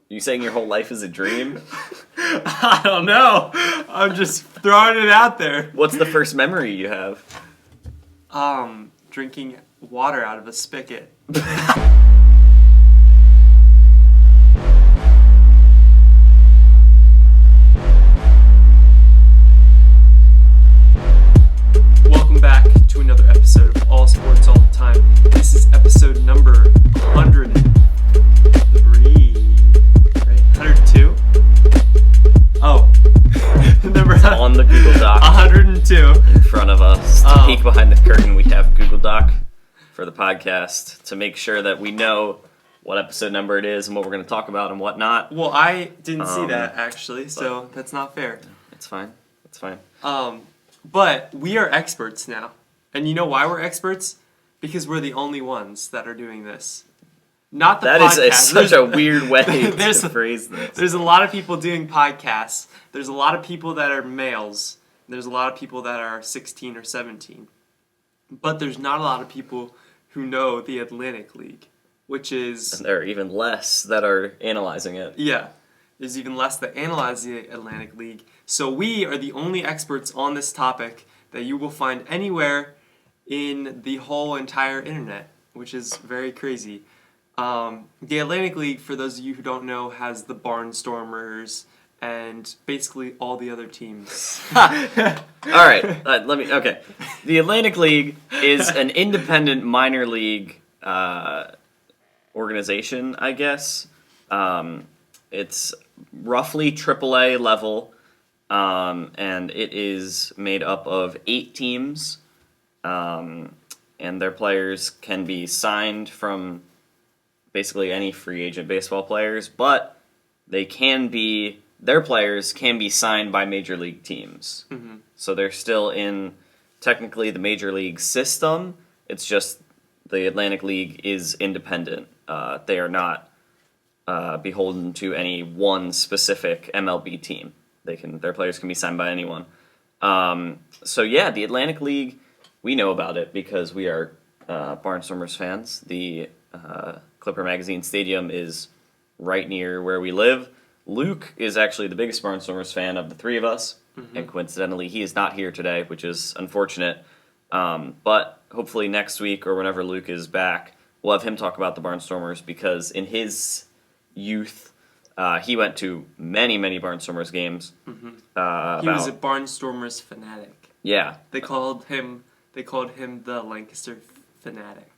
You saying your whole life is a dream? I don't know. I'm just throwing it out there. What's the first memory you have? Drinking water out of a spigot. Welcome back to another episode of All Sports All the Time. This is episode number 103. Right? 102? Oh. Number on the Google Doc. 102. In front of us. To peek behind the curtain, we have Google Doc for the podcast to make sure that we know what episode number it is and what we're going to talk about and whatnot. Well, I didn't see that, actually, so that's not fair. It's fine. It's fine. But we are experts now. And you know why we're experts? Because we're the only ones that are doing this. Not the podcast. That is such a weird way to phrase this. There's a lot of people doing podcasts. There's a lot of people that are males. There's a lot of people that are 16 or 17. But there's not a lot of people who know the Atlantic League, which is... And there are even less that are analyzing it. Yeah. There's even less that analyze the Atlantic League. So we are the only experts on this topic that you will find anywhere in the whole entire internet, which is very crazy. The Atlantic League, for those of you who don't know, has the Barnstormers and basically all the other teams. All right, okay. The Atlantic League is an independent minor league organization, I guess. It's roughly AAA level, and it is made up of 8 teams, and their players can be signed from basically any free agent baseball players, but their players can be signed by major league teams. Mm-hmm. So they're still in technically the major league system. It's just the Atlantic League is independent. They are not beholden to any one specific MLB team. Their players can be signed by anyone. So yeah, the Atlantic League, we know about it because we are Barnstormers fans. The Clipper Magazine Stadium is right near where we live. Luke is actually the biggest Barnstormers fan of the three of us, and coincidentally, he is not here today, which is unfortunate. But hopefully next week or whenever Luke is back, we'll have him talk about the Barnstormers because in his youth, he went to many, many Barnstormers games. Mm-hmm. He was a Barnstormers fanatic. Yeah, They called him the Lancaster fanatic.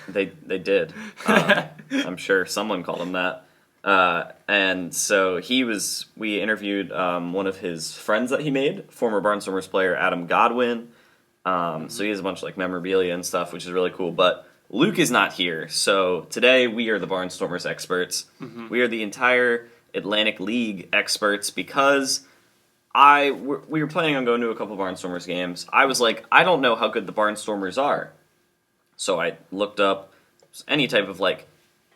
They did. I'm sure someone called him that. And so we interviewed one of his friends that he made, former Barnstormers player Adam Godwin. So he has a bunch of memorabilia and stuff, which is really cool. But Luke is not here, so today we are the Barnstormers experts. Mm-hmm. We are the entire Atlantic League experts because we were planning on going to a couple Barnstormers games. I was like, I don't know how good the Barnstormers are. So I looked up any type of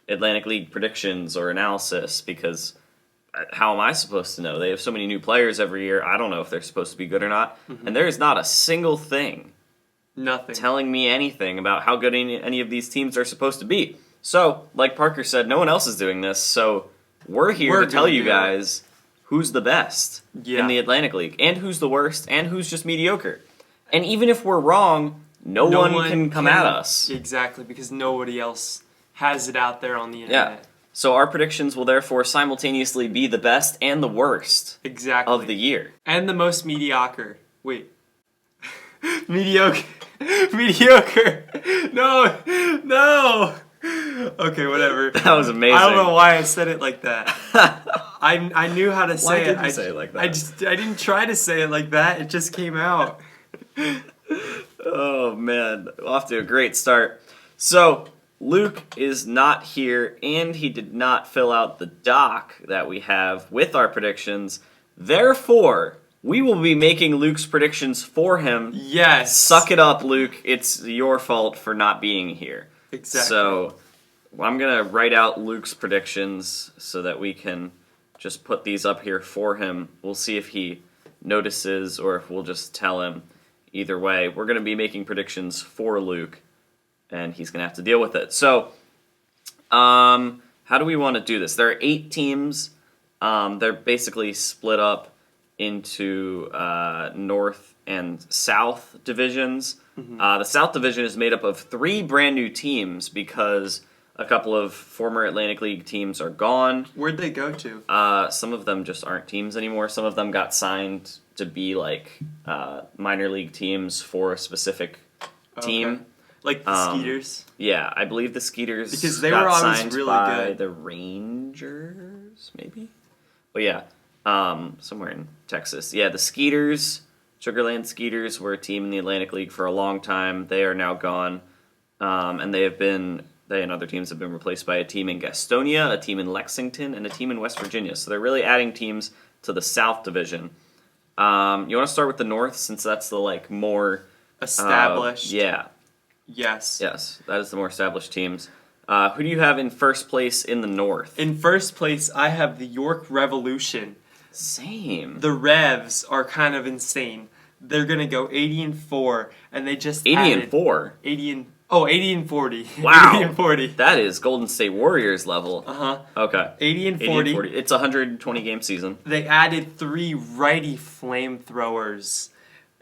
Atlantic League predictions or analysis because how am I supposed to know? They have so many new players every year. I don't know if they're supposed to be good or not. Mm-hmm. And there is not a single thing telling me anything about how good any of these teams are supposed to be. So, like Parker said, no one else is doing this. So we're here to tell you guys who's the best in the Atlantic League and who's the worst and who's just mediocre. And even if we're wrong, no one can come at us. Exactly, because nobody else has it out there on the internet. Yeah. So our predictions will therefore simultaneously be the best and the worst of the year. And the most mediocre. Wait. Mediocre. Mediocre. No. Okay, whatever. That was amazing. I don't know why I said it like that. I knew how to say it. Why did you say it like that? I didn't try to say it like that. It just came out. Oh, man. Off to a great start. So, Luke is not here, and he did not fill out the doc that we have with our predictions. Therefore, we will be making Luke's predictions for him. Yes. Suck it up, Luke. It's your fault for not being here. Exactly. So, I'm going to write out Luke's predictions so that we can just put these up here for him. We'll see if he notices or if we'll just tell him. Either way, we're going to be making predictions for Luke, and he's going to have to deal with it. So, How do we want to do this? There are 8 teams. They're basically split up into North and South divisions. The South division is made up of 3 brand new teams because a couple of former Atlantic League teams are gone. Where'd they go to? Some of them just aren't teams anymore. Some of them got signed to be like minor league teams for a specific team. Okay. Like the Skeeters? Yeah, I believe the Skeeters because they got were always signed really by good. the Rangers, maybe? But yeah, somewhere in Texas. Yeah, the Skeeters, Sugarland Skeeters, were a team in the Atlantic League for a long time. They are now gone, and they and other teams have been replaced by a team in Gastonia, a team in Lexington, and a team in West Virginia. So they're really adding teams to the South Division. You want to start with the North since that's the more Established. Yeah. Yes. Yes, that is the more established teams. Who do you have in first place in the North? In first place, I have the York Revolution. Same. The Revs are kind of insane. They're gonna go 80-4, and they just 80-4. 80-40. Wow. 80-40. That is Golden State Warriors level. Okay. 80-40. It's a 120 game season. They added 3 righty flamethrowers,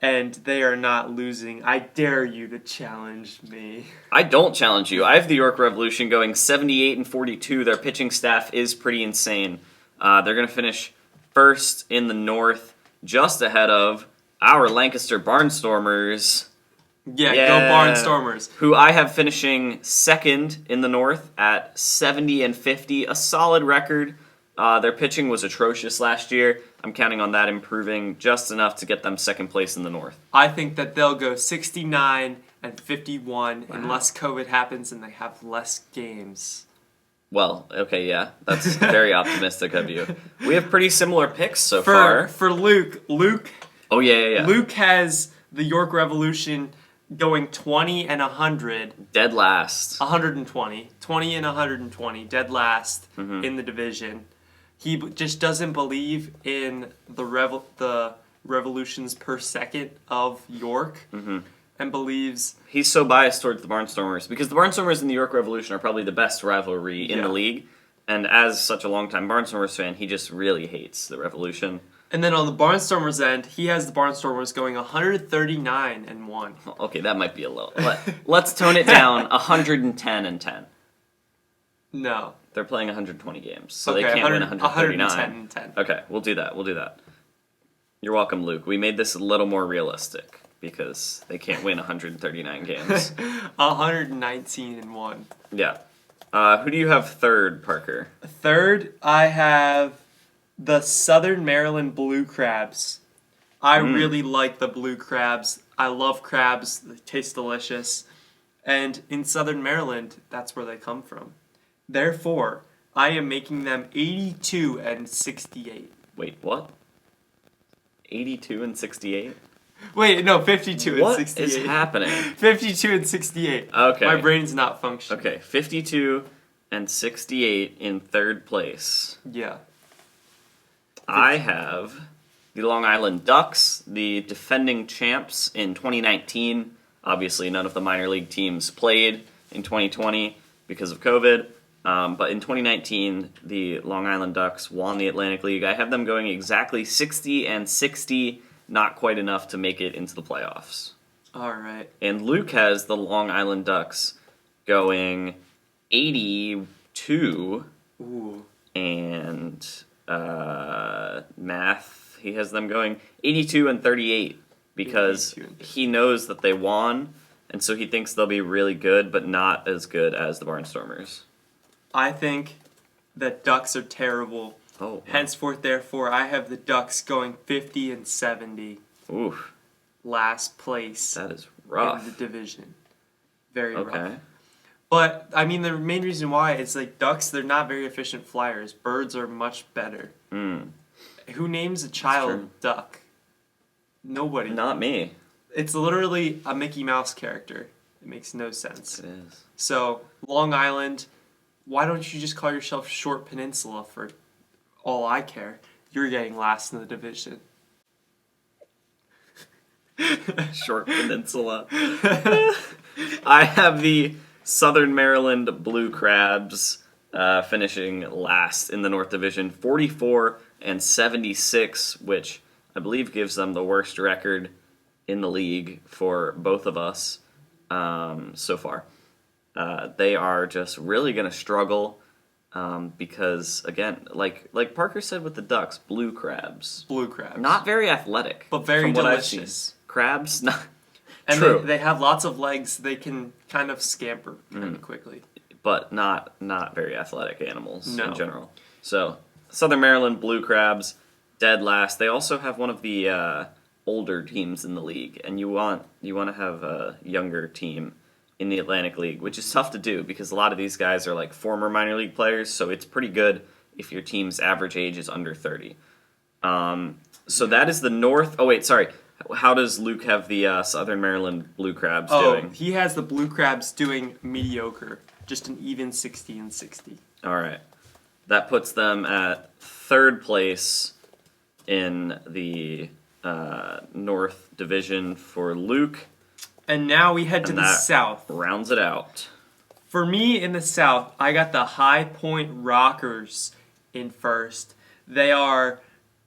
and they are not losing. I dare you to challenge me. I don't challenge you. I have the York Revolution going 78-42. Their pitching staff is pretty insane. They're going to finish first in the North, just ahead of our Lancaster Barnstormers. Yeah, go Barnstormers. Who I have finishing second in the North at 70-50, a solid record. Their pitching was atrocious last year. I'm counting on that improving just enough to get them second place in the North. I think that they'll go 69-51 unless COVID happens and they have less games. Well, okay, yeah. That's very optimistic of you. We have pretty similar picks so far. For Luke. Oh, yeah. Luke has the York Revolution going 20-100. Dead last. 120. 20-120. Dead last in the division. He just doesn't believe in the revolutions per second of York, and believes he's so biased towards the Barnstormers because the Barnstormers and the York Revolution are probably the best rivalry in the league. And as such a longtime Barnstormers fan, he just really hates the Revolution. And then on the Barnstormers end, he has the Barnstormers going 139-1. Okay, that might be a little. Let's tone it down. 110-10. No. They're playing 120 games, so Okay, they can't win 139. 110-10. Okay, we'll do that. You're welcome, Luke. We made this a little more realistic because they can't win 139 games. 119-1. Yeah. Who do you have third, Parker? Third, I have the Southern Maryland Blue Crabs. I really like the Blue Crabs. I love crabs. They taste delicious. And in Southern Maryland, that's where they come from. Therefore, I am making them 82-68. Wait, what? 82-68? Wait, no, 52-68. What is happening? 52-68. Okay. My brain's not functioning. Okay, 52-68 in third place. Yeah. I have the Long Island Ducks, the defending champs in 2019. Obviously, none of the minor league teams played in 2020 because of COVID. But in 2019, the Long Island Ducks won the Atlantic League. I have them going exactly 60-60, not quite enough to make it into the playoffs. All right. And Luke has the Long Island Ducks going 82. Ooh. And math, he has them going 82-38 because 82 and 38. he knows that they won, and so he thinks they'll be really good, but not as good as the Barnstormers. I think that Ducks are terrible. Oh, wow. Henceforth, therefore, I have the Ducks going 50-70. Oof, Last place that is rough. in the division. Very Okay. rough. But, I mean, the main reason why is, Ducks, they're not very efficient flyers. Birds are much better. Who names a true. child Duck? Nobody. Not me. It's literally a Mickey Mouse character. It makes no sense. It is. So, Long Island, why don't you just call yourself Short Peninsula for all I care? You're getting last in the division. Short Peninsula. I have the Southern Maryland Blue Crabs finishing last in the North Division, 44-76, which I believe gives them the worst record in the league for both of us so far. They are just really going to struggle because, again, like Parker said with the Ducks, blue crabs. Blue crabs. Not very athletic. But very from what I've seen. delicious. Crabs, not And true. they have lots of legs. They can kind of scamper kind of quickly. But not very athletic animals No. in general. So, Southern Maryland Blue Crabs, dead last. They also have one of the older teams in the league, and you want to have a younger team in the Atlantic League, which is tough to do because a lot of these guys are like former minor league players, so it's pretty good if your team's average age is under 30. So that is the North. Oh wait, sorry. How does Luke have the Southern Maryland Blue Crabs doing? He has the Blue Crabs doing mediocre, just an even 60-60. All right. That puts them at third place in the North Division for Luke. And now we head to And the that South. rounds it out. For me in the South, I got the High Point Rockers in first. They are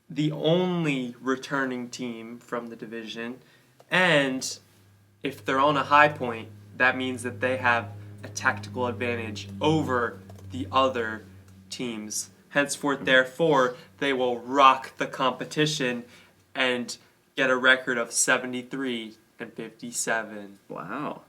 the only returning team from the division. And if they're on a high point, that means that they have a tactical advantage over the other teams. Henceforth, therefore, they will rock the competition and get a record of 73-57. Wow.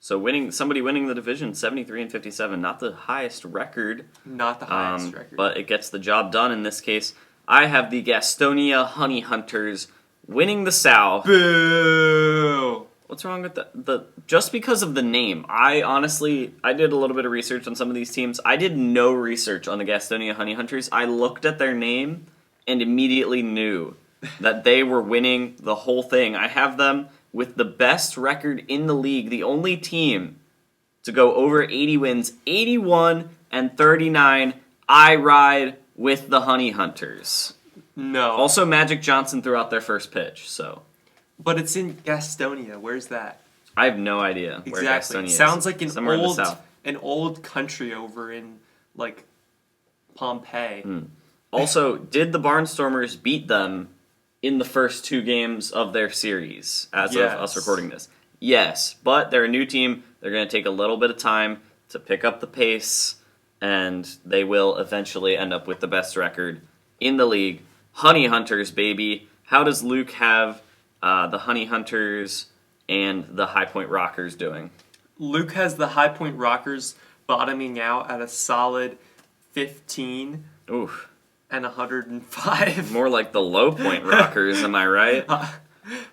So somebody winning the division 73-57, not the highest record. Not the highest record. But it gets the job done in this case. I have the Gastonia Honey Hunters winning the South. Boo! What's wrong with the just because of the name? I did a little bit of research on some of these teams. I did no research on the Gastonia Honey Hunters. I looked at their name and immediately knew that they were winning the whole thing. I have them with the best record in the league, the only team to go over 80 wins, 81-39. I ride with the Honey Hunters. No. Also, Magic Johnson threw out their first pitch, so But it's in Gastonia. Where's that? I have no idea where Exactly. Gastonia is. Sounds like Somewhere in the south. an old country over in like Pompeii. Also, did the Barnstormers beat them in the first two games of their series as Yes. of us recording this? Yes, but they're a new team. They're going to take a little bit of time to pick up the pace, and they will eventually end up with the best record in the league. Honey Hunters, baby. How does Luke have the Honey Hunters and the High Point Rockers doing? Luke has the High Point Rockers bottoming out at a solid 15 Oof. and 105. More like the Low Point Rockers, am I right? Ha,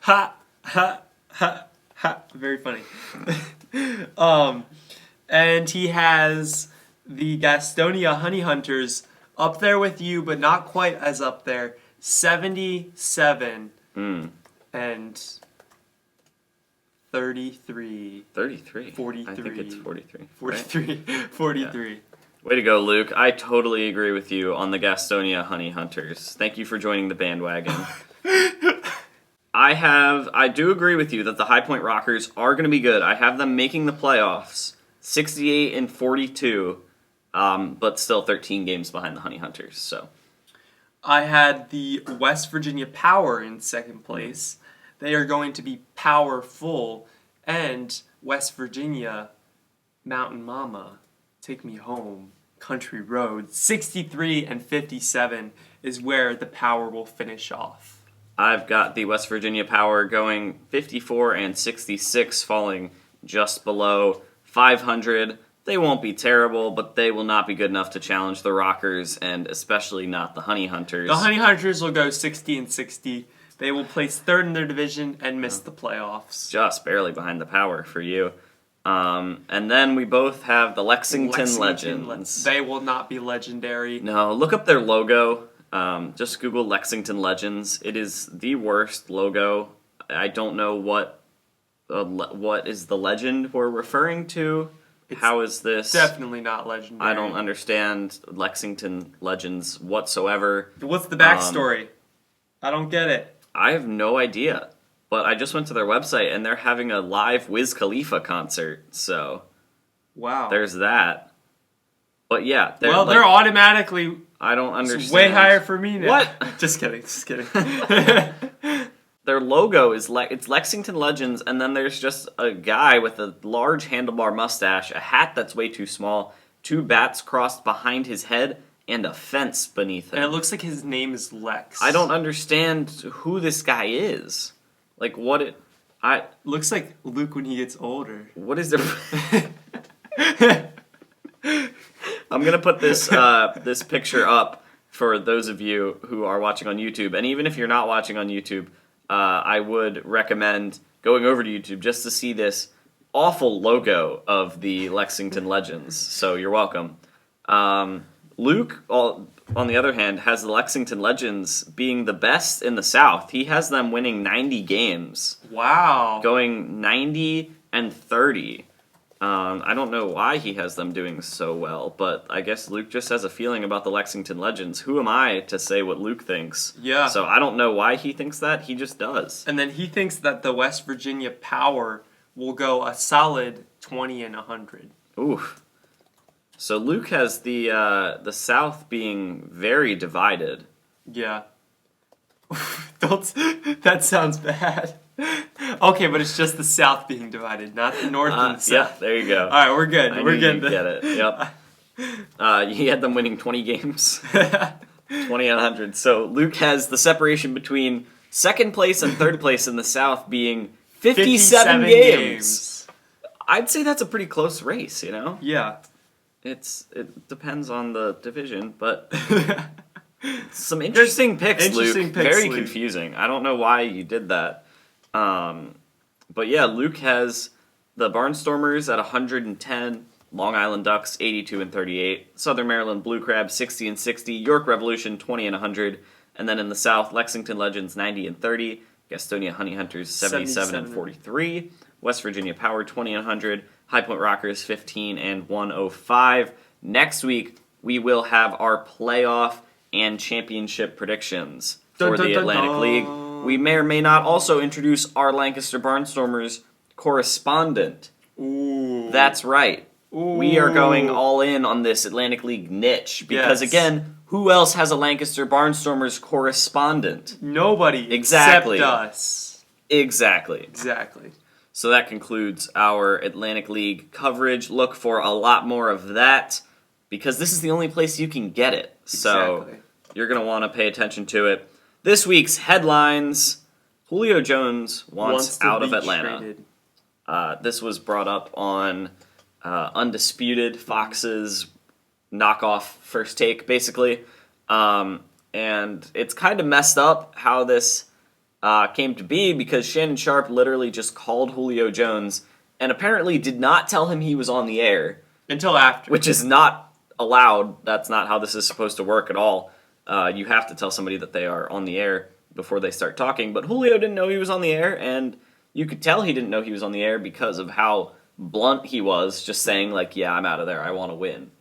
ha, ha, ha. Very funny. And he has the Gastonia Honey Hunters up there with you, but not quite as up there. 77 and 33. 33. 43. I think it's 43. 43. 43. Yeah. Way to go, Luke. I totally agree with you on the Gastonia Honey Hunters. Thank you for joining the bandwagon. I do agree with you that the High Point Rockers are going to be good. I have them making the playoffs, 68-42, but still 13 games behind the Honey Hunters. So I had the West Virginia Power in second place. They are going to be powerful, and West Virginia, Mountain Mama, take me home, country road. 63-57 is where the Power will finish off. I've got the West Virginia Power going 54-66, falling just below 500. They won't be terrible, but they will not be good enough to challenge the Rockers, and especially not the Honey Hunters. The Honey Hunters will go 60-60. They will place third in their division and miss the playoffs. Just barely behind the Power for you. And then we both have the Lexington Legends. They will not be legendary. No, look up their logo. Just Google Lexington Legends. It is the worst logo. I don't know what is the legend we're referring to. How is this? Definitely not legendary. I don't understand Lexington Legends whatsoever. What's the backstory? I don't get it. I have no idea. But I just went to their website and they're having a live Wiz Khalifa concert. So Wow. there's that. But yeah, they're automatically I don't understand. way higher for me now. What? Just kidding. Their logo is it's Lexington Legends, and then there's just a guy with a large handlebar mustache, a hat that's way too small, 2 bats crossed behind his head, and a fence beneath him. And it looks like his name is Lex. I don't understand who this guy is. Like, looks like Luke when he gets older. What is there? I'm gonna put this this picture up for those of you who are watching on YouTube, and even if you're not watching on YouTube, I would recommend going over to YouTube just to see this awful logo of the Lexington Legends. So you're welcome. Luke, on the other hand, has the Lexington Legends being the best in the South. He has them winning 90 games. Wow. Going 90-30. I don't know why he has them doing so well, but I guess Luke just has a feeling about the Lexington Legends. Who am I to say what Luke thinks? Yeah. So I don't know why he thinks that. He just does. And then he thinks that the West Virginia Power will go a solid 20-100. Oof. So Luke has the South being very divided. Yeah. That sounds bad. Okay, but it's just the South being divided, not the North and the South. Yeah, there you go. All right, we're good. I We're knew good. you'd get it. Yep. He had them winning 20 games. 20-100. So Luke has the separation between second place and third place in the South being 57 games. I'd say that's a pretty close race, you know? Yeah. It depends on the division, but some interesting picks, Luke. Very confusing. I don't know why you did that. But yeah, Luke has the Barnstormers at 110, Long Island Ducks 82-38, Southern Maryland Blue Crabs 60-60, York Revolution 20-100, and then in the South, Lexington Legends 90-30, Gastonia Honey Hunters 77-43, West Virginia Power 20-100, High Point Rockers 15-105. Next week, we will have our playoff and championship predictions for the Atlantic League. We may or may not also introduce our Lancaster Barnstormers correspondent. Ooh. That's right. Ooh. We are going all in on this Atlantic League niche because, again, who else has a Lancaster Barnstormers correspondent? Nobody. Exactly. Except us. Exactly. So that concludes our Atlantic League coverage. Look for a lot more of that because this is the only place you can get it. So you're going to want to pay attention to it. This week's headlines: Julio Jones wants out of Atlanta. This was brought up on Undisputed, Fox's knockoff First Take, basically. And it's kind of messed up how this came to be because Shannon Sharp literally just called Julio Jones and apparently did not tell him he was on the air. Until after. Which is not allowed. That's not how this is supposed to work at all. You have to tell somebody that they are on the air before they start talking. But Julio didn't know he was on the air, and you could tell he didn't know he was on the air because of how blunt he was, just saying, like, yeah, I'm out of there, I want to win.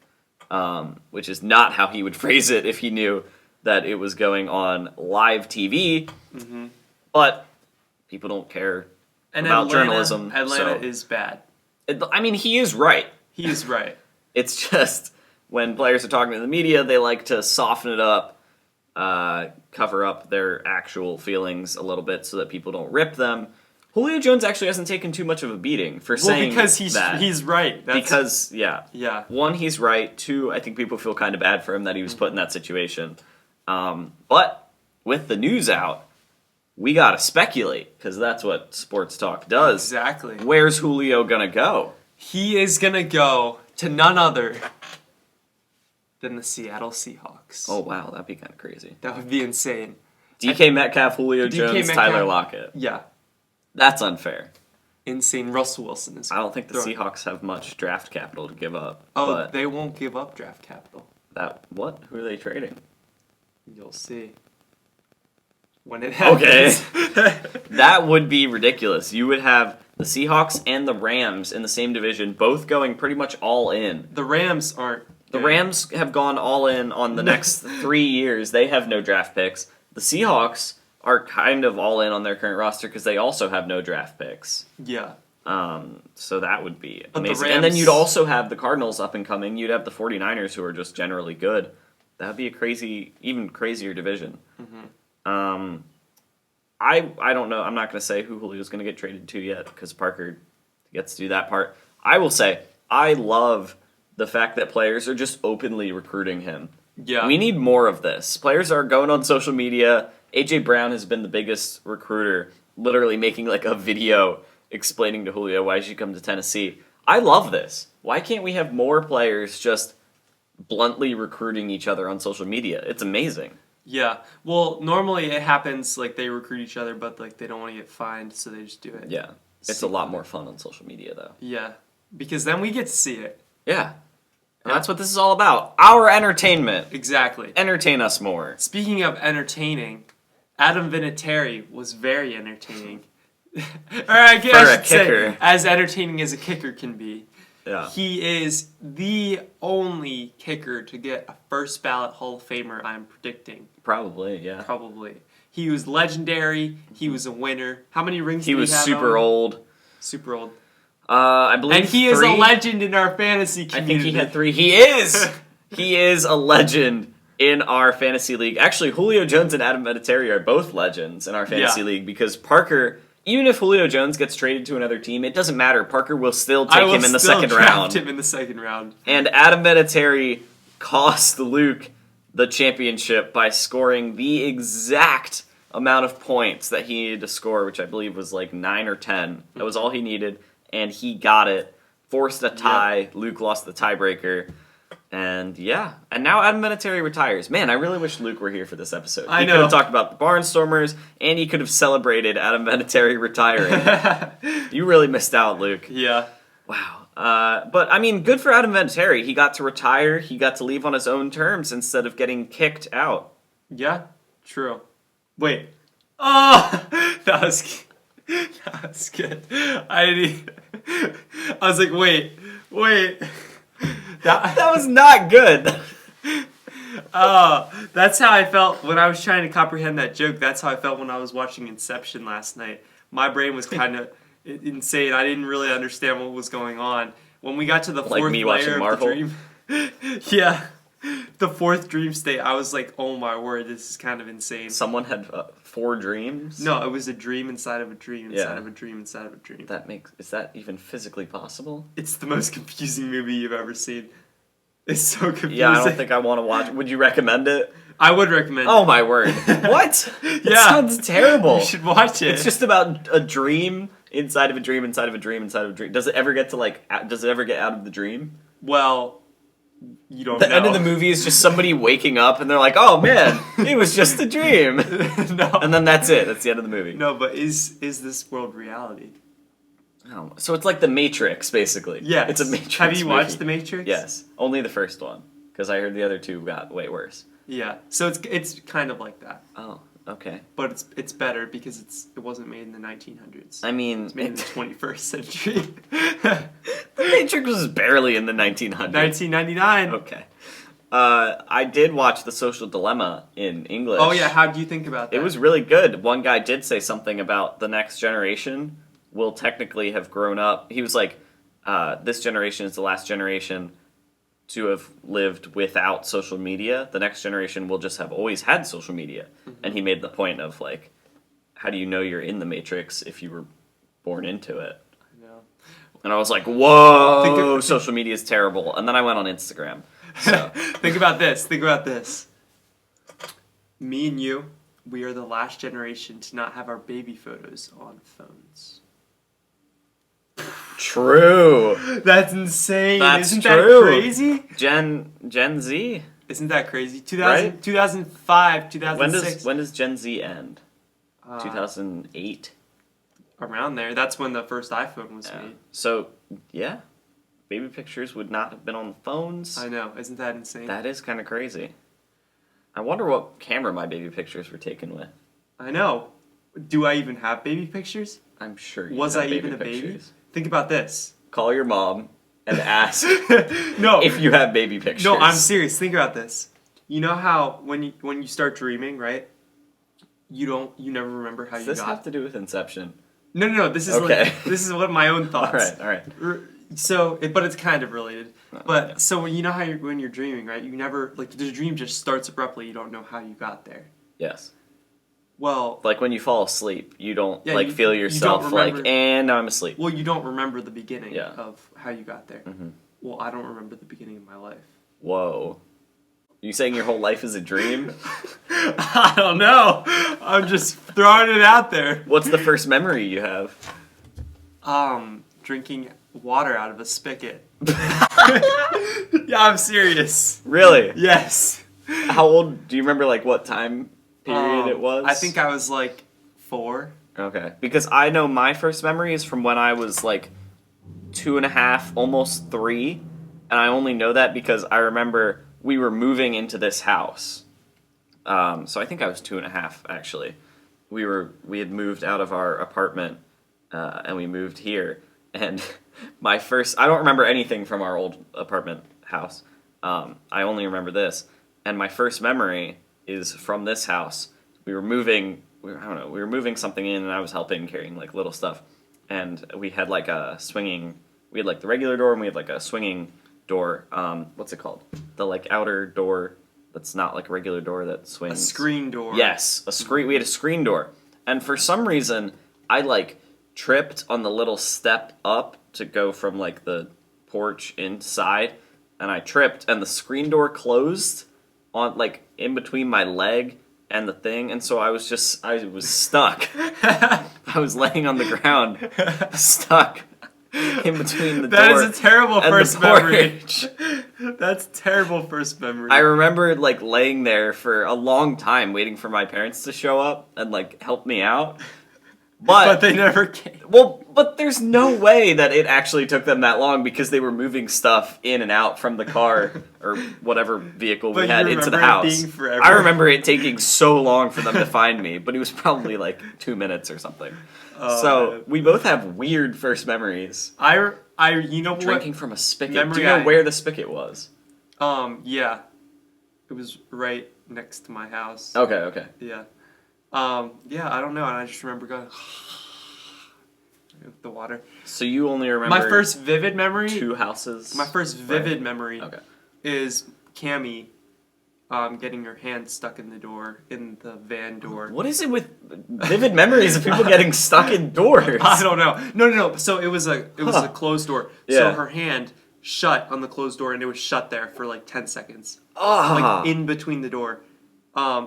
Which is not how he would phrase it if he knew that it was going on live TV. Mm-hmm. But people don't care about journalism. Atlanta is bad. He is right. He is right. It's just when players are talking to the media, they like to soften it up, cover up their actual feelings a little bit so that people don't rip them. Julio Jones actually hasn't taken too much of a beating for saying because that. He's right. Yeah. One, he's right. Two, I think people feel kind of bad for him that he was put in that situation. But with the news out, we got to speculate because that's what sports talk does. Exactly. Where's Julio going to go? He is going to go to none other than the Seattle Seahawks. Oh, wow. That'd be kind of crazy. That would be insane. DK Metcalf, Julio Jones, Tyler Lockett. Yeah. That's unfair. Insane. Russell Wilson is. I don't think the Seahawks have much draft capital to give up. Oh, but they won't give up draft capital. What? Who are they trading? You'll see. When it happens. Okay. That would be ridiculous. You would have the Seahawks and the Rams in the same division, both going pretty much all in. The Rams aren't. The Rams have gone all in on the next 3 years. They have no draft picks. The Seahawks are kind of all in on their current roster because they also have no draft picks. Yeah. So that would be But the amazing. And then Rams- you'd also have the Cardinals up and coming. You'd have the 49ers, who are just generally good. That would be a even crazier division. Mm-hmm. I don't know. I'm not going to say who Julio's going to get traded to yet because Parker gets to do that part. I will say I love the fact that players are just openly recruiting him. Yeah. We need more of this. Players are going on social media. AJ Brown has been the biggest recruiter, literally making like a video explaining to Julio why he should come to Tennessee. I love this. Why can't we have more players just bluntly recruiting each other on social media? It's amazing. Yeah. Well, normally it happens like they recruit each other, but like they don't want to get fined, so they just do it. Yeah. It's a lot more fun on social media, though. Yeah. Because then we get to see it. Yeah. And that's what this is all about. Our entertainment. Exactly. Entertain us more. Speaking of entertaining, Adam Vinatieri was very entertaining. Or I guess I should say, as entertaining as a kicker can be. Yeah. He is the only kicker to get a first ballot Hall of Famer, I'm predicting. Probably, yeah. Probably. He was legendary. He was a winner. How many rings did He he was have? super old. Super old. I believe And he 3. is a legend in our fantasy community. I think he had 3. He is! He is a legend in our fantasy league. Actually, Julio Jones and Adam Vinatieri are both legends in our fantasy league because Parker, even if Julio Jones gets traded to another team, it doesn't matter. Parker will still take him in the second round. Him in the second round. And Adam Vinatieri cost Luke the championship by scoring the exact amount of points that he needed to score, which I believe was like 9 or 10. That was all he needed, and he got it. Forced a tie. Yep. Luke lost the tiebreaker. And yeah, and now Adam Vinatieri retires. Man, I really wish Luke were here for this episode. He could have talked about the Barnstormers, and he could have celebrated Adam Vinatieri retiring. You really missed out, Luke. Yeah. Wow. But I mean, good for Adam Vinatieri. He got to retire. He got to leave on his own terms instead of getting kicked out. Yeah, true. Wait. Oh, that was good. I was like, wait. That was not good. That's how I felt when I was trying to comprehend that joke. That's how I felt when I was watching Inception last night. My brain was kind of insane. I didn't really understand what was going on. When we got to the fourth layer of the dream, yeah, the fourth dream state, I was like, "Oh my word, this is kind of insane." Someone had 4 dreams. No, it was a dream inside of a dream inside of a dream inside of a dream. Is that even physically possible? It's the most confusing movie you've ever seen. It's so confusing. Yeah, I don't think I want to watch it. Would you recommend it? I would recommend it. Oh my word. What? It sounds terrible. You should watch it. It's just about a dream inside of a dream inside of a dream inside of a dream. Does it ever get out of the dream? Well, you don't know. The end of the movie is just somebody waking up and they're like, "Oh man, it was just a dream." No. And then that's it. That's the end of the movie. No, but is this world reality? Oh, so it's like The Matrix, basically. Yeah, it's a Matrix. Have you watched The Matrix? Yes, only the first one, because I heard the other 2 got way worse. Yeah, so it's kind of like that. Oh, okay. But it's better because it wasn't made in the 1900s. I mean, it's made in the 21st century. The Matrix was barely in the 1900s. 1999. Okay. I did watch The Social Dilemma in English. Oh yeah, how do you think about that? It was really good. One guy did say something about the next generation will technically have grown up. He was like, this generation is the last generation to have lived without social media. The next generation will just have always had social media. Mm-hmm. And he made the point of like, how do you know you're in the Matrix if you were born into it? I know. And I was like, whoa, social media is terrible. And then I went on Instagram. So. Think about this. Me and you, we are the last generation to not have our baby photos on phones. True. That's insane. Isn't true. That crazy? Gen Z? Isn't that crazy? 2005, 2006. When does Gen Z end? 2008? Around there. That's when the first iPhone was made. So, yeah. Baby pictures would not have been on phones. I know. Isn't that insane? That is kind of crazy. I wonder what camera my baby pictures were taken with. I know. Do I even have baby pictures? I'm sure you Was have I even a pictures. baby? Think about this. Call your mom and ask no, if you have baby pictures. No, I'm serious. Think about this. You know how when you start dreaming, right? You never remember how you got. Does this have to do with Inception? No. This is Okay. this is what my own thoughts. All right. So, but it's kind of related. But yeah. so you know how when you're dreaming, right? You never like the dream just starts abruptly. You don't know how you got there. Yes. Well, Like when you fall asleep, you don't Yeah, you- feel you yourself don't like, remember- and now I'm asleep. well, you don't remember the beginning Yeah. of how you got there. Mhm. Well, I don't remember the beginning of my life. Whoa. You saying your whole life is a dream? I don't know. I'm just throwing it out there. What's the first memory you have? Drinking water out of a spigot. Yeah, I'm serious. Really? Yes. How old? Do you remember like what time period it was? I think I was like 4. Okay. Because I know my first memory is from when I was like 2.5, almost 3. And I only know that because I remember we were moving into this house. So I think I was 2.5 actually. We had moved out of our apartment and we moved here. And I don't remember anything from our old apartment house. I only remember this. And my first memory is from this house. We were moving something in, and I was helping carrying like little stuff. And we had like we had like the regular door, and we had like a swinging door. What's it called? The like outer door that's not like a regular door that swings. A screen door. Yes, a screen. We had a screen door, and for some reason, I like tripped on the little step up to go from like the porch inside, and I tripped, and the screen door closed on like in between my leg and the thing, and so I was stuck. I was laying on the ground, stuck in between the door. That is a terrible and first the memory. porch. That's terrible first memory. I remember like laying there for a long time waiting for my parents to show up and like help me out. But they never came. Well, but there's no way that it actually took them that long because they were moving stuff in and out from the car or whatever vehicle we But had you into the remember it house. being forever? I remember it taking so long for them to find me, but it was probably like 2 minutes or something. So Man. we both have weird first memories. You know what? Drinking from a spigot. Memory Do you know I- where the spigot was? Yeah. It was right next to my house. Okay. Yeah. Yeah, I don't know, and I just remember going with the water. So you only remember My first vivid memory. 2 houses? My first vivid memory Okay. is Cammie getting her hand stuck in the van door. What is it with vivid memories of people getting stuck in doors? I don't know. No. So it was a closed door. Yeah. So her hand shut on the closed door, and it was shut there for like 10 seconds, Ah. like in between the door.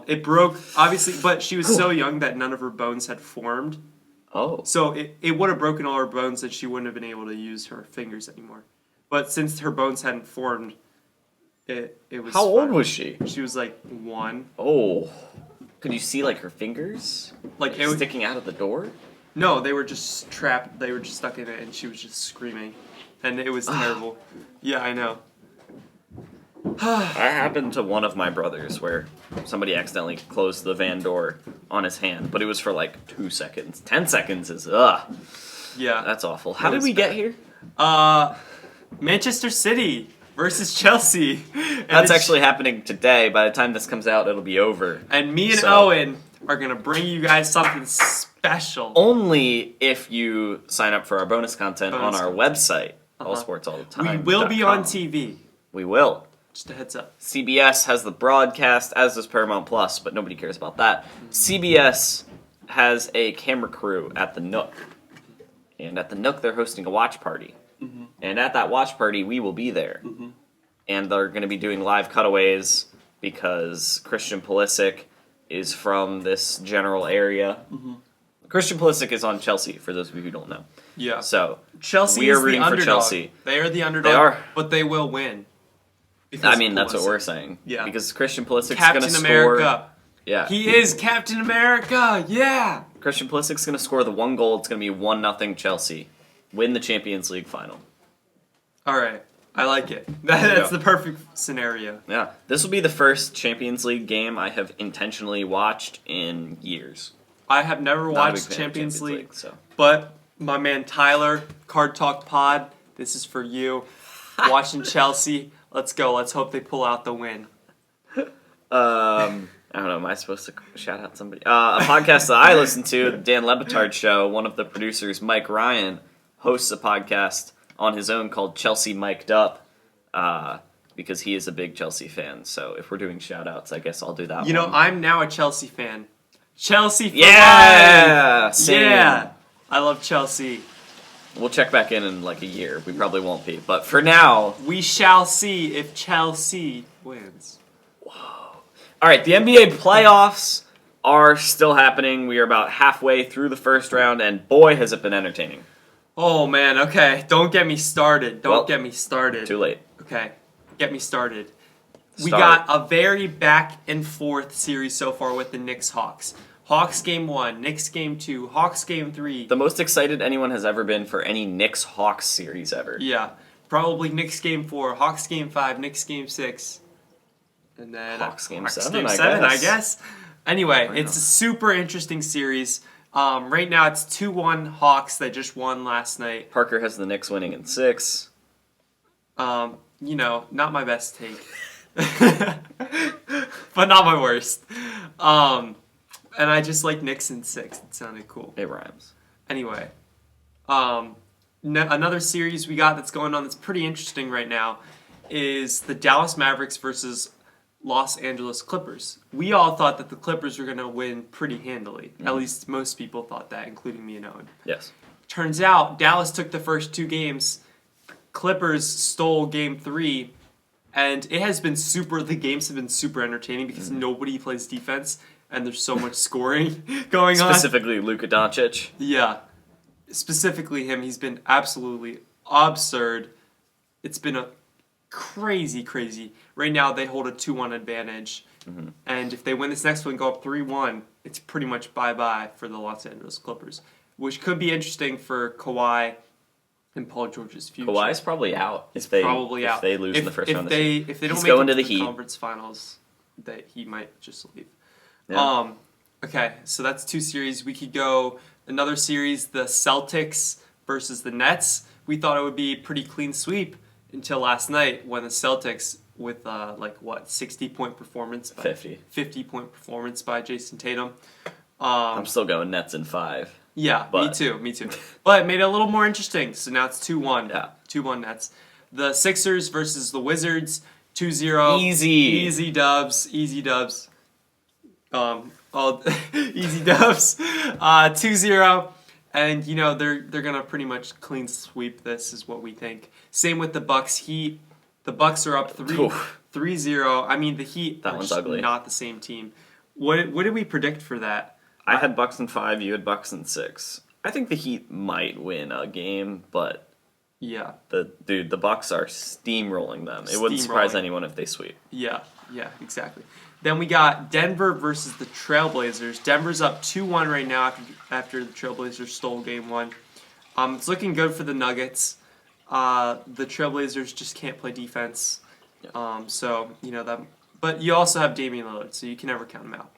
It broke obviously, but she was so young that none of her bones had formed. Oh. So it would have broken all her bones, and she wouldn't have been able to use her fingers anymore. But since her bones hadn't formed, it was. How old fine. was she? She was like 1. Oh. Could you see like her fingers? Like it was, Sticking out of the door? no, they were just trapped. They were just stuck in it, and she was just screaming, and it was terrible. Yeah, I know. That happened to one of my brothers where somebody accidentally closed the van door on his hand, but it was for like 2 seconds. 10 seconds is Yeah. that's awful. How did was we get bad. here? Manchester City versus Chelsea. And That's actually happening today. By the time this comes out, it'll be over. And me and So- Owen are gonna bring you guys something special. Only if you sign up for our bonus content on our website, Uh-huh. All Sports All the We Time. will be on TV. We will. Just a heads up. CBS has the broadcast, as does Paramount Plus, but nobody cares about that. CBS has a camera crew at the Nook. And at the Nook, they're hosting a watch party. Mm-hmm. And at that watch party, we will be there. And they're going to be doing live cutaways because Christian Pulisic is from this general area. Christian Pulisic is on Chelsea, for those of you who don't know. Yeah. So, Chelsea we are is the rooting for underdog. Chelsea. They are the underdog. They are. But they will win. I mean, that's what we're saying. Yeah. Because Christian Pulisic's going to Captain score... America. Yeah. He is Captain America. Yeah. Christian Pulisic's going to score the 1 goal. It's going to be 1-0 Chelsea. Win the Champions League final. All right. I like it. you That's go. the perfect scenario. Yeah. This will be the first Champions League game I have intentionally watched in years. I have never Not a big watched fan of Champions League, so. but my man Tyler, Card Talk Pod, this is for you. Watching Chelsea. Let's go. Let's hope they pull out the win. I don't know. am I supposed to shout out somebody? A podcast that I listen to, Dan Lebitard Show. One of the producers, Mike Ryan, hosts a podcast on his own called Chelsea Mic'd Up, because he is a big Chelsea fan. So if we're doing shout outs, I guess I'll do that You know, one. I'm now a Chelsea fan. Chelsea for Yeah! life! Same. Yeah! I love Chelsea. We'll check back in like a year. We probably won't be. But for now... We shall see if Chelsea wins. All right, the NBA playoffs are still happening. We are about halfway through the first round, and boy, has it been entertaining. Oh, man, okay. Don't get me started. Don't get me started. Too late. Okay, get me started. We Start. got a very back and forth series so far with the Knicks-Hawks. Hawks game 1, Knicks game 2, Hawks game 3. The most excited anyone has ever been for any Knicks-Hawks series ever. Yeah, probably Knicks game 4, Hawks game 5, Knicks game 6. And then Hawks game Hawks 7, game I 7, I guess. guess. Anyway, Why it's not? a super interesting series. Right now it's 2-1 Hawks that just won last night. Parker has the Knicks winning in 6. You know, not my best take. But not my worst. And I just like Knicks in 6. It sounded cool. It rhymes. Anyway, another series we got that's going on that's pretty interesting right now is the Dallas Mavericks versus Los Angeles Clippers. We all thought that the Clippers were going to win pretty handily. At least most people thought that, including me and Owen. Yes. Turns out Dallas took the first 2 games. Clippers stole game 3. And it has been the games have been super entertaining because nobody plays defense and there's so much scoring going on. Specifically, Luka Doncic. Yeah. Specifically him, he's been absolutely absurd. It's been a crazy. Right now they hold a 2-1 advantage. And if they win this next one, go up 3-1, it's pretty much bye-bye for the Los Angeles Clippers, which could be interesting for Kawhi and Paul George's future. Kawhi's probably out. He's probably out. If they lose in the first round this year. If they don't He's make going it to the the Heat. conference finals, that he might just leave. Yeah. Okay, so that's 2 series. We could go another series, the Celtics versus the Nets. We thought it would be a pretty clean sweep until last night when the Celtics, with 60-point performance, 50-point performance by Jason Tatum. I'm still going Nets in 5. Yeah, But- me too. But it made it a little more interesting. So now it's 2-1. Yeah. 2-1 Nets. The Sixers versus the Wizards, 2-0. Easy. Easy dubs. Easy dubs. Easy dubs. 2-0. And, you know, they're going to pretty much clean sweep this, is what we think. Same with the Bucks. Heat. The Bucks are up 3-0. I mean, the Heat That are one's just ugly. not the same team. What did we predict for that? I had Bucks in 5, you had Bucks in 6. I think the Heat might win a game, but Yeah. the Bucks are steamrolling them. It wouldn't surprise Steamrolling. anyone if they sweep. Yeah, exactly. Then we got Denver versus the Trailblazers. Denver's up 2-1 right now after the Trailblazers stole game 1. It's looking good for the Nuggets. The Trailblazers just can't play defense. So, you know, that. But you also have Damian Lillard, so you can never count him out.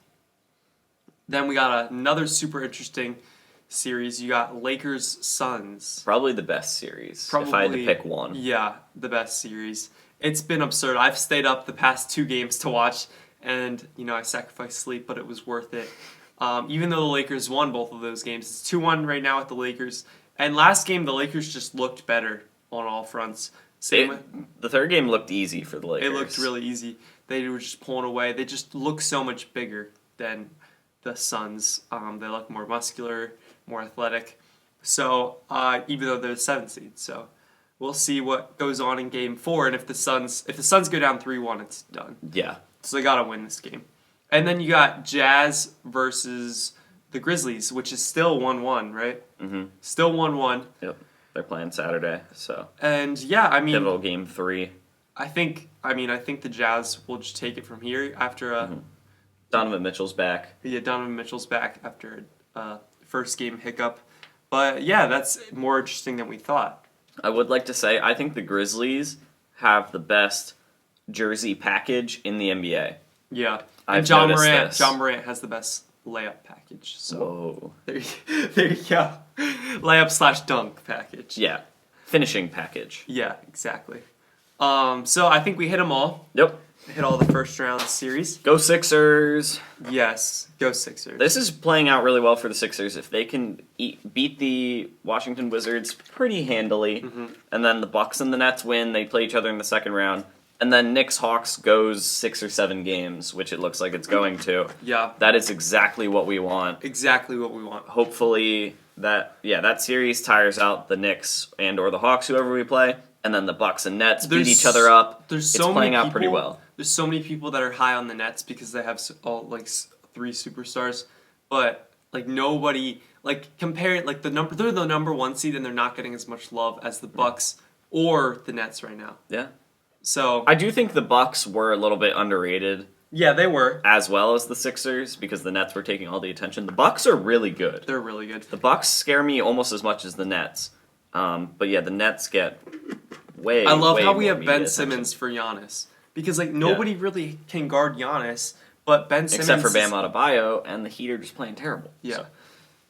Then we got another super interesting series. You got Lakers-Suns. Probably the best series, if I had to pick one. Yeah, the best series. It's been absurd. I've stayed up the past 2 games to watch, and, you know, I sacrificed sleep, but it was worth it. Even though the Lakers won both of those games. It's 2-1 right now with the Lakers. And last game, the Lakers just looked better on all fronts. The third game looked easy for the Lakers. It looked really easy. They were just pulling away. They just look so much bigger than the Suns. They look more muscular, more athletic. So, even though they're the 7th seed. So, we'll see what goes on in game 4. And if the Suns go down 3-1, it's done. Yeah. So they got to win this game. And then you got Jazz versus the Grizzlies, which is still 1-1, right? Mm-hmm. Still 1-1. Yep. They're playing Saturday, so And yeah, I mean, pivotal game 3. I think the Jazz will just take it from here after Donovan Mitchell's back. Yeah, Donovan Mitchell's back after a first game hiccup. But yeah, that's more interesting than we thought. I would like to say I think the Grizzlies have the best jersey package in the NBA. Yeah. I've And John noticed Morant this. John Morant has the best layup package. So Whoa. there you go. Layup/dunk package. Yeah. Finishing package. Yeah, exactly. So I think we hit them all. Yep. hit all the first round series. Go Sixers. Yes, go Sixers. This is playing out really well for the Sixers. If they can beat the Washington Wizards pretty handily, and then the Bucks and the Nets win, they play each other in the second round, and then Knicks-Hawks goes 6 or 7 games, which it looks like it's going to. Yeah. That is exactly what we want. Exactly what we want. Hopefully that series tires out the Knicks and or the Hawks, whoever we play, and then the Bucks and Nets beat each other up. It's playing out pretty well. There's so many people that are high on the Nets because they have all like 3 superstars, but like nobody compare it they're the number 1 seed and they're not getting as much love as the Bucks or the Nets right now. Yeah. So I do think the Bucks were a little bit underrated. Yeah, they were. As well as the Sixers, because the Nets were taking all the attention. The Bucks are really good. They're really good. The Bucks scare me almost as much as the Nets. But yeah, the Nets get way. I love way how we more have media Ben attention. Simmons for Giannis because nobody really can guard Giannis, but Ben Simmons except for Bam Adebayo, and the Heat are just playing terrible. Yeah. So.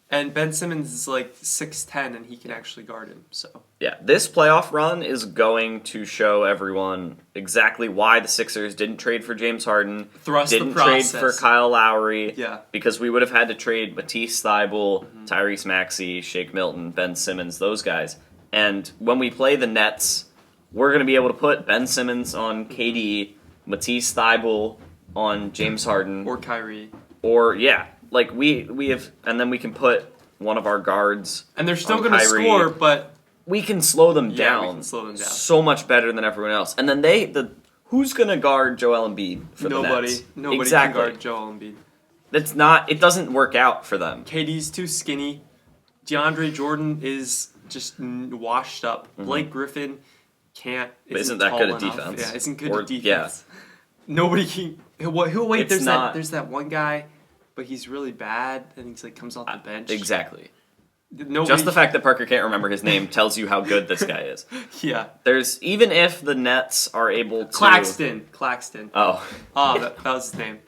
And Ben Simmons is 6'10", and he can actually guard him. So yeah, this playoff run is going to show everyone exactly why the Sixers didn't trade for James Harden, didn't trade for Kyle Lowry, because we would have had to trade Matisse Thybulle, Tyrese Maxey, Shake Milton, Ben Simmons, those guys. And when we play the Nets, we're going to be able to put Ben Simmons on KD, Matisse Thybulle on James Harden, or Kyrie, or we have, and then we can put one of our guards. And they're still going to score, but we can slow them down. We can slow them down so much better than everyone else. And then who's going to guard Joel Embiid for the Nets? Nobody can guard Joel Embiid. It doesn't work out for them. KD's too skinny. DeAndre Jordan is just washed up. Blake Griffin isn't that good at enough. defense. Yeah, isn't good at defense. Yeah. Nobody can. Wait, there's that one guy, but he's really bad, and he's comes off the bench. Exactly. Nobody, just the fact that Parker can't remember his name tells you how good this guy is. Yeah. Even if the Nets are able to Claxton. Oh. That was his name.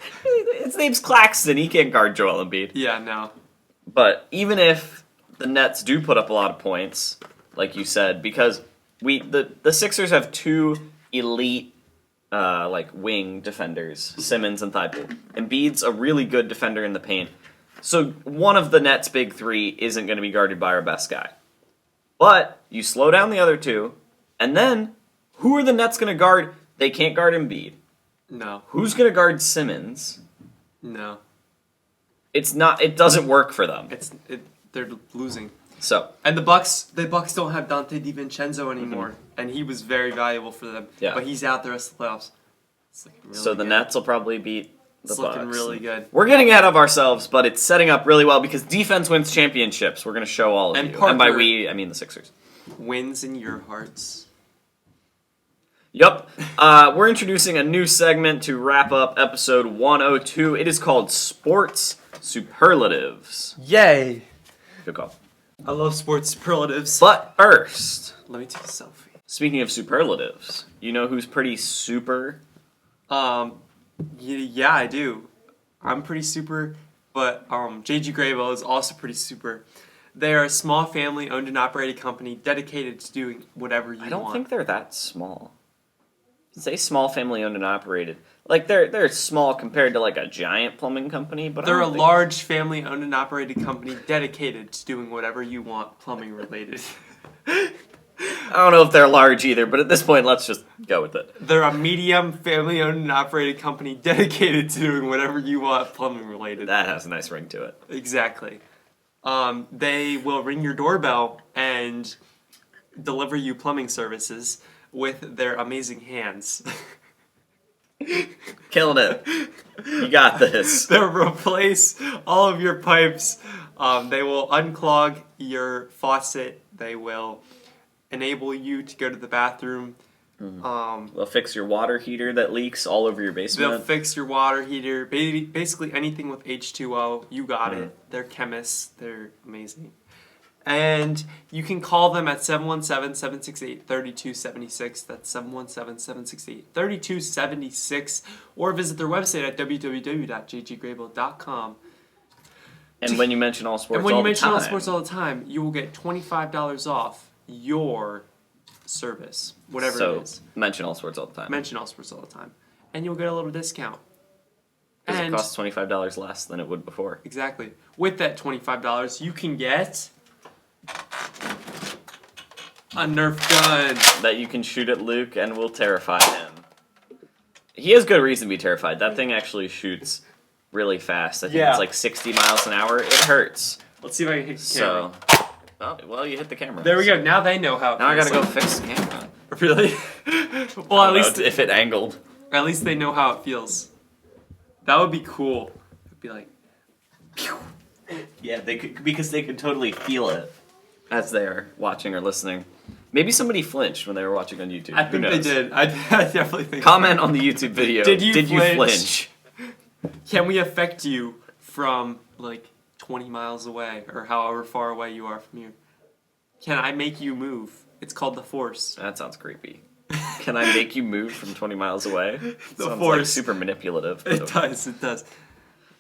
His name's Claxton. He can't guard Joel Embiid. Yeah, no. But even if the Nets do put up a lot of points, like you said, because the Sixers have 2 elite wing defenders, Simmons and Thybulle. Embiid's a really good defender in the paint. So one of the Nets' big 3 isn't going to be guarded by our best guy. But you slow down the other 2, and then who are the Nets going to guard? They can't guard Embiid. No. Who's going to guard Simmons? No. It doesn't work for them. They're losing. So, and the Bucks don't have Dante DiVincenzo anymore, and he was very valuable for them. Yeah. But he's out the rest of the playoffs. It's looking really so the good. Nets will probably beat the It's Bucks. looking really good. We're getting ahead of ourselves, but it's setting up really well because defense wins championships. We're going to show all of And you. Parker And by we, I mean the Sixers. Wins in your hearts. Yup. We're introducing a new segment to wrap up episode 102. It is called Sports Superlatives. Yay! Good call. I love sports superlatives. But first, let me take a selfie. Speaking of superlatives, you know who's pretty super? Yeah, I do. I'm pretty super, but JG Grable is also pretty super. They are a small family owned and operated company dedicated to doing whatever you want. I don't think they're that small. Say small family owned and operated. They're small compared to a giant plumbing company, but they're a large family owned and operated company dedicated to doing whatever you want plumbing related. I don't know if they're large either, but at this point, let's just go with it. They're a medium family owned and operated company dedicated to doing whatever you want plumbing related. That has a nice ring to it. Exactly. They will ring your doorbell and deliver you plumbing services with their amazing hands. Killing it. You got this. They'll replace all of your pipes. They will unclog your faucet. They will enable you to go to the bathroom. They'll fix your water heater that leaks all over your basement. They'll fix your water heater. Basically anything with H2O. You got it. They're chemists. They're amazing. And you can call them at 717-768-3276. That's 717-768-3276. Or visit their website at www.jggrable.com. And when you mention all sports And when all you the mention time, all sports all the time, you will get $25 off your service, whatever it is. mention all sports all the time. Mention all sports all the time. and you'll get a little discount. Because it costs $25 less than it would before. Exactly. With that $25, you can get a Nerf gun that you can shoot at Luke and will terrify him. He has good reason to be terrified. That thing actually shoots really fast. I think it's like 60 miles an hour. It hurts. Let's see if I can hit the camera. Oh, well, you hit the camera. There we go. Now they know how it Now I feels. gotta go fix the camera. Really? Well, at least if it angled. At least they know how it feels. That would be cool. It'd be like, pew. Yeah, they could, because they could totally feel it as they are watching or listening. Maybe somebody flinched when they were watching on YouTube. I think they did. I definitely think. Comment on the YouTube video. Did you flinch? Can we affect you from like 20 miles away or however far away you are from here? Can I make you move? It's called the Force. That sounds creepy. Can I make you move from 20 miles away? The Force. Force. Super manipulative. It does. It does.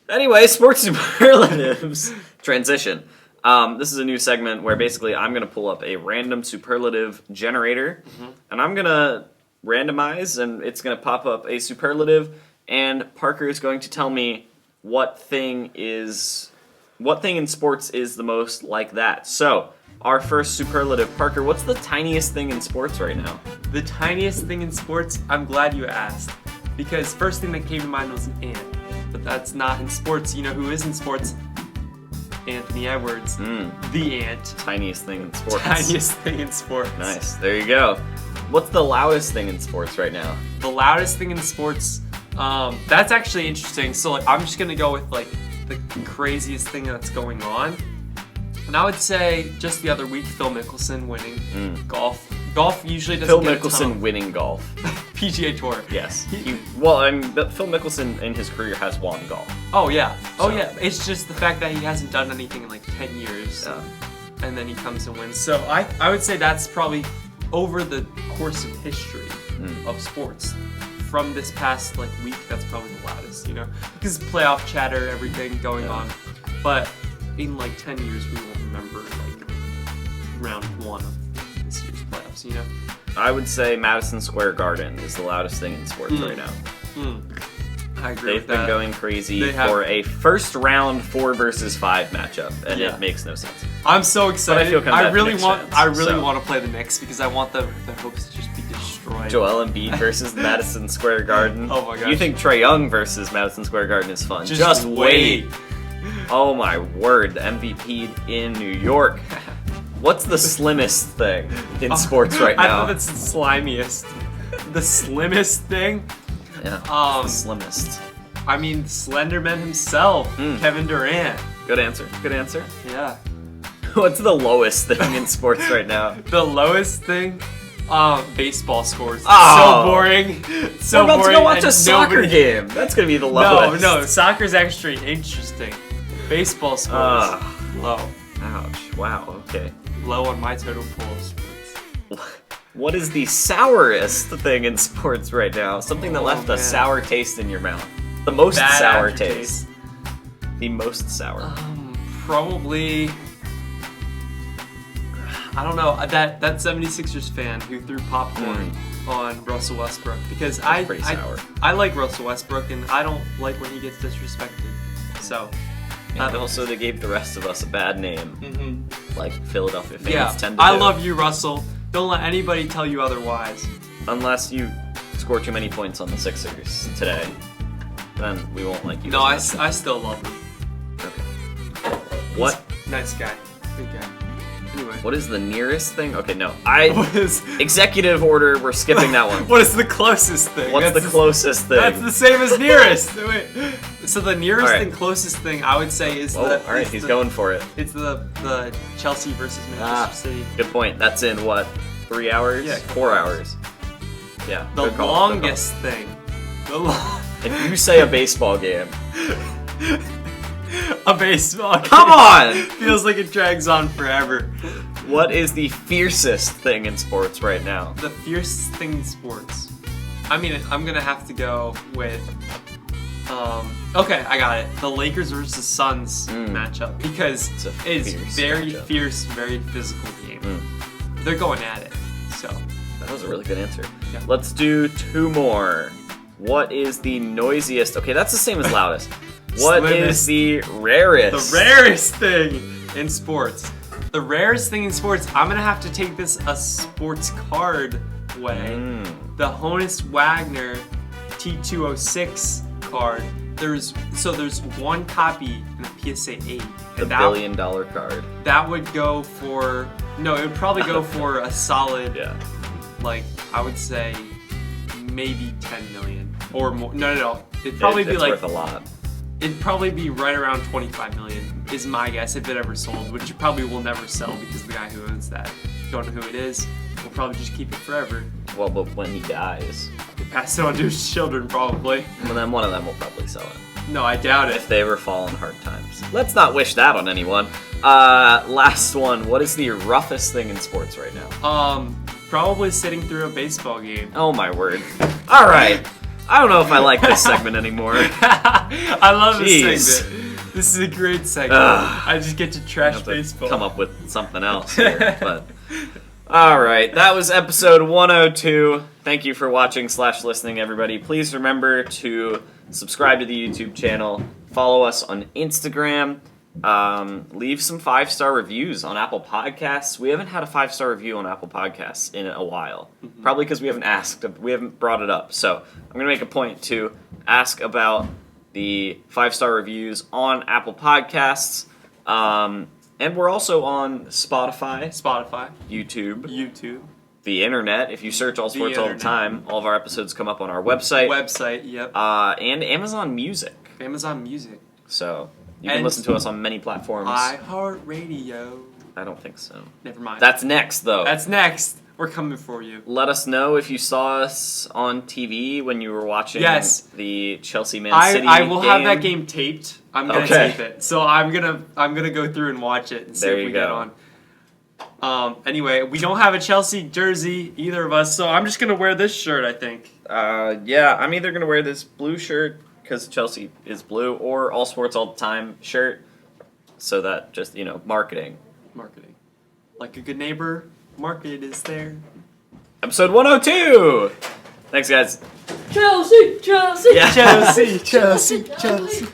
Anyway, sports superlatives. Transition. This is a new segment where basically I'm going to pull up a random superlative generator, and I'm going to randomize, and it's going to pop up a superlative, and Parker is going to tell me what thing in sports is the most like that. So, our first superlative, Parker, what's the tiniest thing in sports right now? The tiniest thing in sports, I'm glad you asked. Because first thing that came to mind was an ant. But that's not in sports. You know who is in sports? Anthony Edwards. The ant. Tiniest thing in sports. Tiniest thing in sports. Nice. There you go. What's the loudest thing in sports right now? The loudest thing in sports, that's actually interesting. So like, I'm just going to go with like the craziest thing that's going on. And I would say just the other week, Phil Mickelson winning golf. Golf usually doesn't get a ton Phil Mickelson of winning golf. PGA Tour. Yes. But Phil Mickelson in his career has won golf. Oh yeah. Oh yeah. It's just the fact that he hasn't done anything in like 10 years. Yeah. And then he comes and wins. So I would say that's probably over the course of history of sports. From this past like week, that's probably the loudest, you know? Because playoff chatter, everything going on. But in like 10 years, we won't remember like round one of this year's playoffs, you know? I would say Madison Square Garden is the loudest thing in sports right now. I agree They've with been that. going crazy for a first round 4 versus 5 matchup, and it makes no sense. I'm so excited. But I feel kind of I really Knicks want. fans, I really so. want to play the Knicks because I want the hopes to just be destroyed. Joel Embiid versus Madison Square Garden. Oh my gosh. You think Trae Young versus Madison Square Garden is fun? Just wait. Oh my word, the MVP in New York. What's the slimmest thing in sports right I now? thought that's the slimiest. The slimmest thing? Yeah, the slimmest. I mean, Slenderman himself, Kevin Durant. Good answer. Good answer. Yeah. What's the lowest thing in sports right now? The lowest thing? Baseball scores. Oh. So boring. So We're about boring. to go watch and a soccer nobody- game. That's gonna be the lowest. No, soccer's actually interesting. Baseball scores. Low. Ouch. Wow. Okay. Low on my totem pole of sports. What is the sourest thing in sports right now? Something that left a sour taste in your mouth. The most Bad sour aftertaste. taste. The most sour. Probably. I don't know. That 76ers fan who threw popcorn on Russell Westbrook because pretty sour. I like Russell Westbrook and I don't like when he gets disrespected. So. And also, they gave the rest of us a bad name, like Philadelphia fans tend to I do. love you, Russell. Don't let anybody tell you otherwise. Unless you score too many points on the Sixers today, then we won't like you. No, I as much. still love him. Okay. What? Nice guy. Good guy. Anyway. What is the nearest thing? Okay, no. What is Executive order, we're skipping that one. What is the closest thing? What's the closest thing? That's the same as nearest. Wait. So the nearest Alright. and closest thing I would say is Alright, he's going for it. It's the Chelsea versus Manchester City. Good point. That's in what? 3 hours? Yeah, 4 hours. Yeah. The good call, longest thing. If you say a baseball game, a baseball. come on! Feels like it drags on forever. What is the fiercest thing in sports right now? The fiercest thing in sports. I mean, I'm gonna have to go with. Okay, I got it. The Lakers versus Suns matchup because it's very matchup. fierce, very physical game. They're going at it. So That was a really good answer. Yeah. Let's do 2 more. What is the noisiest? Okay, that's the same as loudest. What is Slimmest. the rarest? The rarest thing in sports. The rarest thing in sports, I'm going to have to take this a sports card way. The Honus Wagner T206 card. There's one copy in a PSA 8. The $1 billion card. That would go for it would probably go for a solid like I would say maybe 10 million or more. No. It'd probably be like worth a lot. It'd probably be right around 25 million is my guess if it ever sold, which it probably will never sell because the guy who owns that, don't know who it is, will probably just keep it forever. Well, but when he dies, Pass it on to his children probably. well, then one of them will probably sell it. No, I doubt it. If they ever fall in hard times. Let's not wish that on anyone. Last one. What is the roughest thing in sports right now? Probably sitting through a baseball game. Oh my word. All right. I don't know if I like this segment anymore. I love Jeez. this segment. This is a great segment. I just get to trash baseball. Come up with something else here, but all right, that was episode 102. Thank you for watching / listening, everybody. Please remember to subscribe to the YouTube channel, follow us on Instagram, leave some 5-star reviews on Apple Podcasts. We haven't had a 5-star review on Apple Podcasts in a while, probably because we haven't brought it up. So I'm gonna make a point to ask about the 5-star reviews on Apple Podcasts. And we're also on Spotify, YouTube, the internet. If you search All Sports All the Time, all of our episodes come up on our website. Yep. And Amazon Music. So you can listen to us on many platforms. iHeartRadio. I don't think so. Never mind. That's next, though. That's next. We're coming for you. Let us know if you saw us on TV when you were watching the Chelsea Man City I will game. have that game taped. I'm gonna tape it. So I'm gonna go through and watch it and see if we get on. Anyway, we don't have a Chelsea jersey, either of us, so I'm just gonna wear this shirt, I think. Yeah, I'm either gonna wear this blue shirt because Chelsea is blue, or All Sports All the Time shirt. So that just marketing. Like a good neighbor, market is there. Episode 102. Thanks, guys. Chelsea! Yeah. Chelsea.